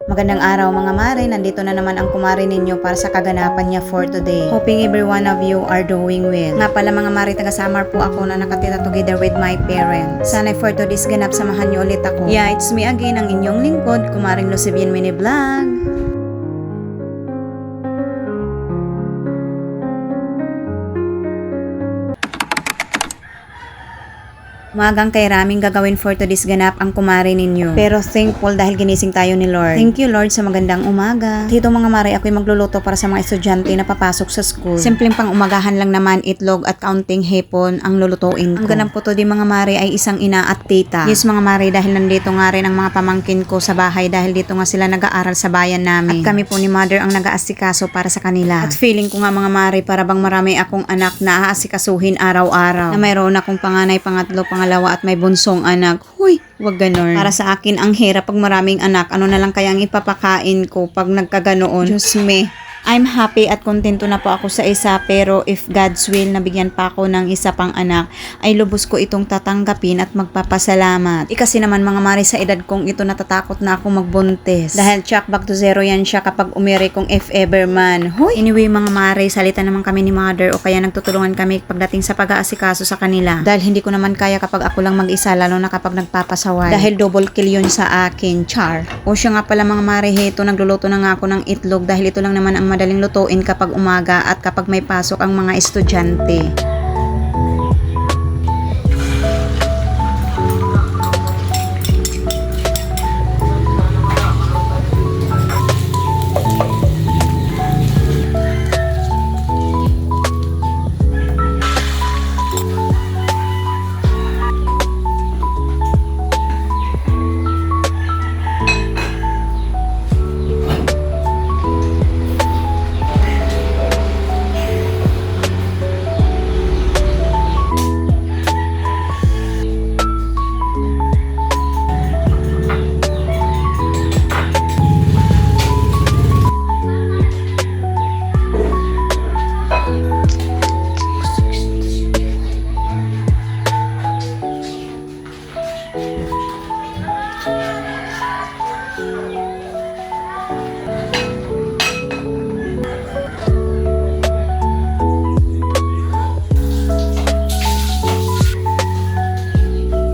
Magandang araw mga mare, nandito na naman ang kumare ninyo para sa kaganapan niya for today. Hoping every one of you are doing well. Nga pala mga mare, taga Samar po ako na nakatira together with my parents. Sana for today's ganap samahan niyo ulit ako. Yeah, it's me again, ang inyong lingkod, Kumaring Lucivian Mini Vlog. Umagang kay raming gagawin for today's ganap ang kumare ninyo. Pero thankful dahil ginising tayo ni Lord. Thank you Lord sa magandang umaga. Dito mga mare, ako'y magluluto para sa mga estudyante na papasok sa school. Simpleng pang umagahan lang naman, itlog at kaunting hipon ang lulutuin ko. Ang ganap ko to di mga mare ay isang ina at tita. Yes mga mare, dahil nandito nga rin ang mga pamangkin ko sa bahay dahil dito nga sila nag-aaral sa bayan namin. At kami po ni mother ang nag-aasikaso para sa kanila. At feeling ko nga mga mare, para bang marami akong anak na aasikasuhin araw-araw. Na mayroon akong panganay, pangatlo, pangalawa at may bunsong anak. Huy, wag ganon. Para sa akin ang hirap pag maraming anak. Ano na lang kaya ang ipapakain ko pag nagkaganoon? Diyos me. I'm happy at kontento na po ako sa isa, pero if God's will nabigyan pa ako ng isa pang anak, ay lubos ko itong tatanggapin at magpapasalamat. Kasi naman mga mare, sa edad kong ito natatakot na akong magbuntis. Dahil check back to zero yan siya kapag umiri kong if ever man. Hoy! Anyway mga mare, salita naman kami ni mother o kaya nagtutulungan kami pagdating sa pag-aasikaso sa kanila. Dahil hindi ko naman kaya kapag ako lang mag-isa, lalo na kapag nagpapasaway. Dahil double kill yun sa akin, char. O siya nga pala mga mare, heto nagluluto na nga ako ng itlog dahil ito lang naman ang madaling lutuin kapag umaga at kapag may pasok ang mga estudyante.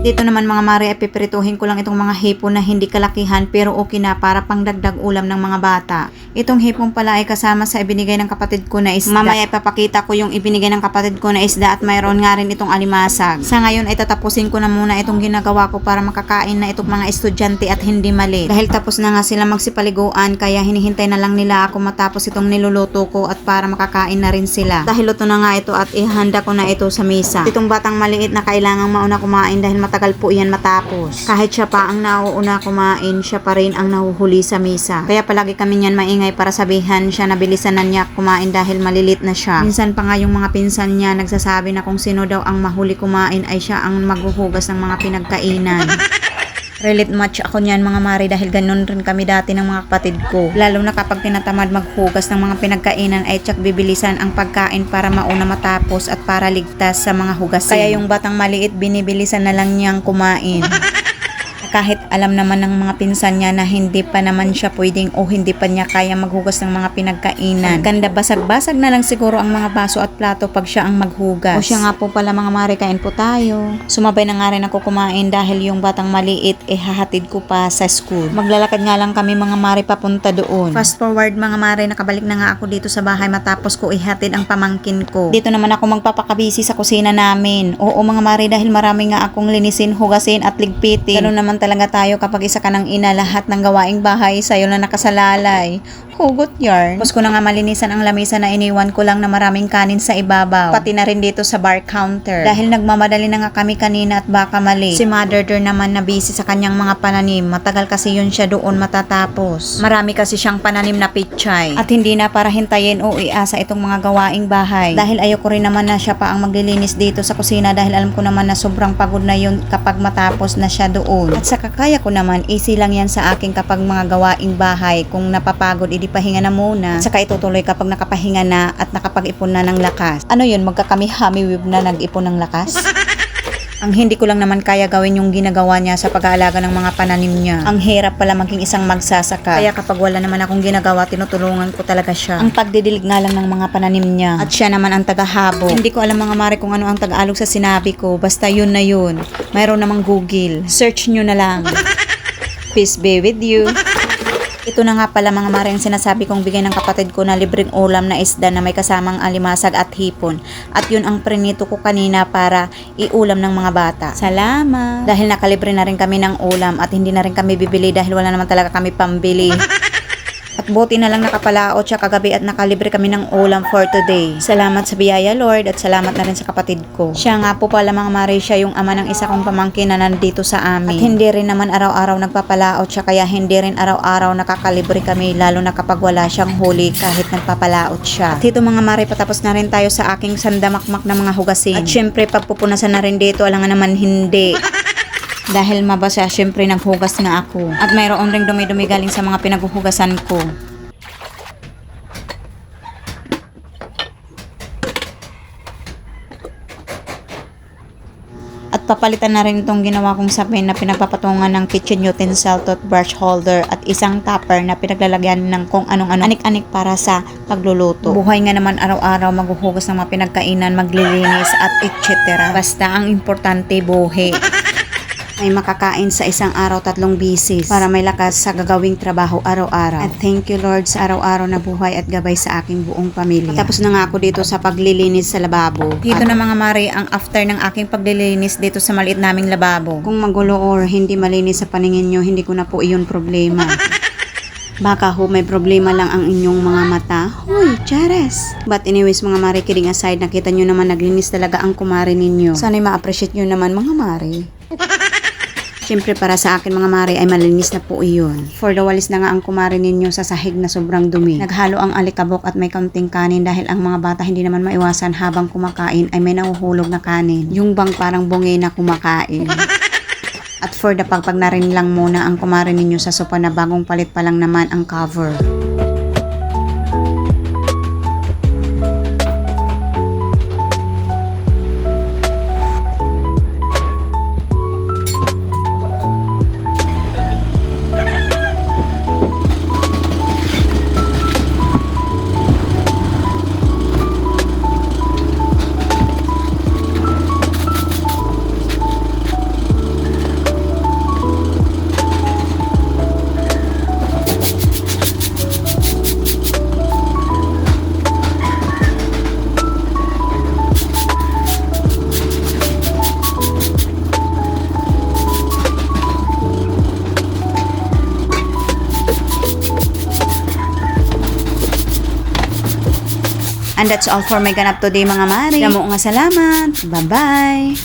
Dito naman mga mare, ay pipirituhin ko lang itong mga hipon na hindi kalakihan pero okay na para pangdagdag ulam ng mga bata. Itong hipon pala ay kasama sa ibinigay ng kapatid ko na isda. Mamaya ipapakita ko yung ibinigay ng kapatid ko na isda at mayroon nga rin itong alimasag. Sa ngayon ay tatapusin ko na muna itong ginagawa ko para makakain na itong mga estudyante at hindi mali. Dahil tapos na nga sila magsipaliguan, kaya hinihintay na lang nila ako matapos itong niluluto ko at para makakain na rin sila. Dahil luto na nga ito at ihanda ko na ito sa mesa. Itong batang maliit na kailangang mauna kumain dahil matagal po iyan matapos. Kahit siya pa ang nauuna kumain, siya pa rin ang nahuhuli sa mesa. Kaya palagi kami niyan maingay para sabihan siya na bilisan na niya kumain dahil malilit na siya. Minsan pa nga yung mga pinsan niya nagsasabi na kung sino daw ang mahuli kumain ay siya ang maghuhugas ng mga pinagkainan. Relate much ako niyan mga mare dahil ganun rin kami dati ng mga kapatid ko. Lalo na kapag tinatamad maghugas ng mga pinagkainan ay tsak bibilisan ang pagkain para mauna matapos at para ligtas sa mga hugasin. Kaya yung batang maliit binibilisan na lang niyang kumain. Kahit alam naman ng mga pinsan niya na hindi pa naman siya pwedeng o hindi pa niya kaya maghugas ng mga pinagkainan. Ganda basag-basag na lang siguro ang mga baso at plato pag siya ang maghugas. O siya nga po pala mga mare, kain po tayo. Sumabay na nga rin ako kumain dahil yung batang maliit hahatid ko pa sa school. Maglalakad nga lang kami mga mare papunta doon. Fast forward mga mare, nakabalik na nga ako dito sa bahay matapos ko ihatid ang pamangkin ko. Dito naman ako magpapakabisi sa kusina namin. Oo mga mare, dahil marami nga akong linisin, hugasin at ligpitin. Ganun naman talaga tayo kapag isa ka ng ina, lahat ng gawaing bahay sa'yo na nakasalalay. Hugot yarn. Tapos ko na nga malinisan ang lamesa na iniwan ko lang na maraming kanin sa ibabaw. Pati na rin dito sa bar counter. Dahil nagmamadali na nga kami kanina at baka mali. Si mother naman na busy sa kanyang mga pananim. Matagal kasi yun siya doon matatapos. Marami kasi siyang pananim na pichay. At hindi na para hintayin o iasa itong mga gawaing bahay. Dahil ayoko rin naman na siya pa ang maglilinis dito sa kusina dahil alam ko naman na sobrang pagod na yun kapag matapos na siya doon. At sa kakaya ko naman, easy lang yan sa akin kapag mga gawaing bahay. Kung napapagod, pahinga na muna. Saka itutuloy kapag nakapahinga na at nakapag-ipon na ng lakas. Ano yun? Magkakami-hami wib na nag-ipon ng lakas? Ang hindi ko lang naman kaya gawin yung ginagawa niya sa pag-aalaga ng mga pananim niya. Ang hirap pala maging isang magsasaka. Kaya kapag wala naman akong ginagawa, tinutulungan ko talaga siya. Ang pagdidilig nga lang ng mga pananim niya. At siya naman ang tagahabo. Hindi ko alam mga mare kung ano ang Tagalog sa sinabi ko. Basta yun na yun. Mayroon namang Google. Search nyo na lang. Peace be with you. Ito na nga pala mga mare ang sinasabi kong bigay ng kapatid ko na libreng ulam na isda na may kasamang alimasag at hipon. At yun ang prinito ko kanina para iulam ng mga bata. Salamat! Dahil nakalibre na rin kami ng ulam at hindi na rin kami bibili dahil wala naman talaga kami pambili. At buti na lang nakapalaot siya kagabi at nakalibre kami ng ulam for today. Salamat sa biyaya Lord at salamat na rin sa kapatid ko. Siya nga po pala mga mare, siya yung ama ng isa kong pamangkin na nandito sa amin. At hindi rin naman araw-araw nagpapalaot siya kaya hindi rin araw-araw nakakalibre kami lalo na kapag wala siyang huli kahit nagpapalaot siya. At ito mga mare, patapos na rin tayo sa aking sandamakmak na mga hugasin. At syempre pagpupunasan na rin dito, alangan naman hindi. Dahil mabasa, syempre naghugas nga ako. At mayroon ring dumi-dumi galing sa mga pinaghuhugasan ko. At papalitan na rin itong ginawa kong sapin na pinagpapatungan ng kitchen utensil, toothbrush holder at isang tupper na pinaglalagyan ng kung anong anik-anik para sa pagluluto. Buhay nga naman araw-araw maghuhugas ng mga pinagkainan, maglilinis at etc. Basta ang importante buhay. May makakain sa isang araw 3 bisis para may lakas sa gagawing trabaho araw-araw. At thank you Lord sa araw-araw na buhay at gabay sa aking buong pamilya. Tapos na nga ako dito sa paglilinis sa lababo. Dito na mga mare ang after ng aking paglilinis dito sa maliit naming lababo. Kung magulo or hindi malinis sa paningin nyo, hindi ko na po iyon problema. Baka ho may problema lang ang inyong mga mata. Huy, chares! But anyways mga mare, kidding aside, nakita nyo naman naglinis talaga ang kumare ninyo. Sana'y ma-appreciate nyo naman mga mare. Siyempre para sa akin mga mare ay malinis na po iyon. For the walis na nga ang kumare ninyo sa sahig na sobrang dumi. Naghalo ang alikabok at may kaunting kanin dahil ang mga bata hindi naman maiwasan habang kumakain ay may nahuhulog na kanin. Yung bang parang bungi na kumakain. At for the pagpag na rin lang muna ang kumare ninyo sa sopa na bagong palit pa lang naman ang cover. And that's all for my ganap today mga mare. Damo nga salamat. Bye-bye.